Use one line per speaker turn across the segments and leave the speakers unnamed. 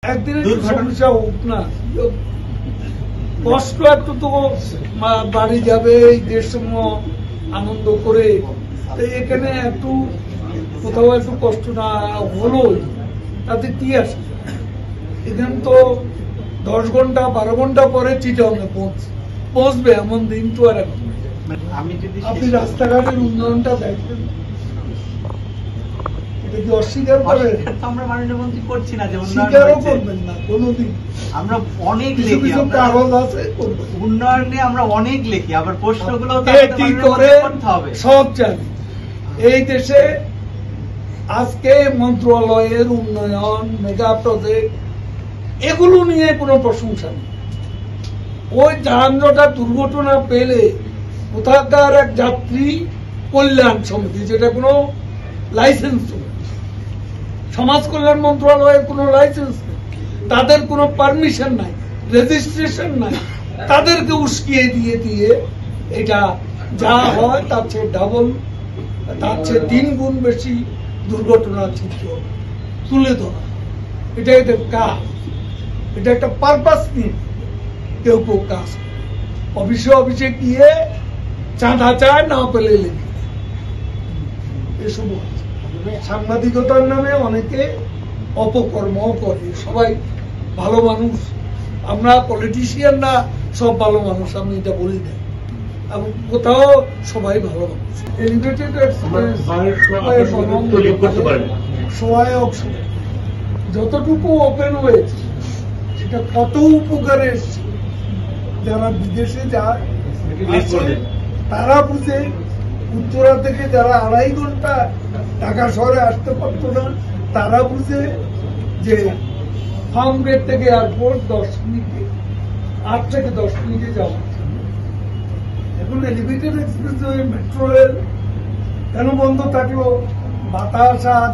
একদিনের সমস্যা হোক না, কষ্ট একটু তো বাড়ি যাবে এই দেশসমূহ আনন্দ করে, এখানে একটু কোথাও একটু কষ্ট না হলো তাতে কি আসে। এখানে তো 10 ঘন্টা 12 ঘন্টা পরে চিটাগাংয়ে পৌঁছবে এমন দিন তো আর এখন। আপনি রাস্তাঘাটের উন্নয়নটা দেখবেন, এটা কি অস্বীকার করেন?
আমরা মাননীয় মন্ত্রী করছি না, যে
স্বীকারও করবেন না কোনোদিন।
আমরা অনেক
কিছু
লিখি,
কিছু কাগজ আছে
উন্নয়ন নিয়ে আমরা অনেক লিখি, আবার প্রশ্নগুলো
কি করে সব জানি। এই দেশে আজকে মন্ত্রণালয়ের উন্নয়ন, মেগা প্রজেক্ট, এগুলো নিয়ে কোনো প্রশংসা নেই। ওই যানজটা দুর্ঘটনা পেলে কোথাকার এক যাত্রী কল্যাণ সমিতি, যেটা কোনো লাইসেন্স নেই, সমাজ কল্যাণ মন্ত্রণালয়ের কোনো লাইসেন্স নেই, তাদের কোনো পারমিশন নাই, রেজিস্ট্রেশন নাই, তাদেরকে উস্কিয়ে দিয়ে দিয়ে এটা যা হয় তার চেয়ে ডাবল, তার চেয়ে 3 গুণ বেশি দুর্ঘটনার চিত্র তুলে ধরা। এটা এদের কাজ, এটা একটা পারপাস নিয়ে কেউ কেউ কাজ করে। অফিসে গিয়ে চাঁদা চায়, না পেলে লেগে এসব সাংবাদিকতার নামে অনেকে অপকর্ম করে। সবাই ভালো মানুষ, আমরা পলিটিশিয়ানরা সব ভালো মানুষ, আমি এটা বলি না, এবং কোথাও সবাই ভালো মানুষ। এলিভেটেড সহায়ক যতটুকু ওপেন হয়েছে সেটা কত উপকারে এসছে। যারা বিদেশে যায় তারা বুঝে, উত্তরা থেকে যারা 2.5 ঘন্টা ঢাকা শহরে আসতে পারত না তারা বুঝে যে ফার্মগেট থেকে এয়ারপোর্ট 10 মিনিটে, 8 থেকে 10 মিনিটে যাওয়া। এখন এলিভেটেড এক্সপ্রেসওয়ে, মেট্রো রেল কেন বন্ধ থাকলো? বাতাস আর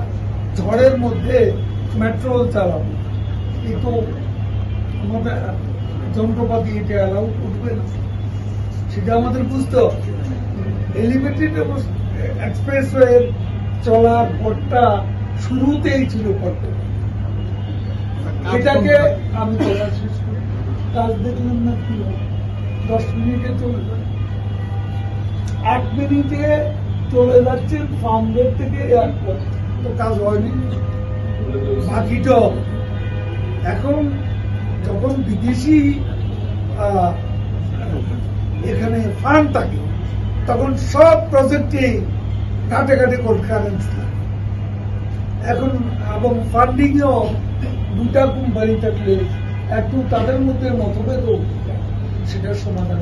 ঝড়ের মধ্যে মেট্রো চালাবো, এই তো আমাদের যন্ত্রপাতি এটা অ্যালাউ করবে না, সেটা আমাদের বুঝতে হবে। এলিভেটেড এক্সপ্রেসওয়ে চলার পথটা শুরুতেই ছিল পথটা, এটাকে আমি চলা শেষ করি, কাজ দেখলাম না কি 10 মিনিটে চলে যায়, 8 মিনিটে চলে যাচ্ছেন ফার্মগেট থেকে এয়ারপোর্ট, তো কাজ হয়নি, বাকিটা এখন যখন বিদেশি এখানে ফান্ড থাকে তখন সব প্রজেক্টে ঘাটে ঘাটে কারেন্সি লাগে এখন, এবং ফান্ডিংও 2টা কোম্পানি থাকলে একটু তাদের মধ্যে মতভেদ সেটার সমাধান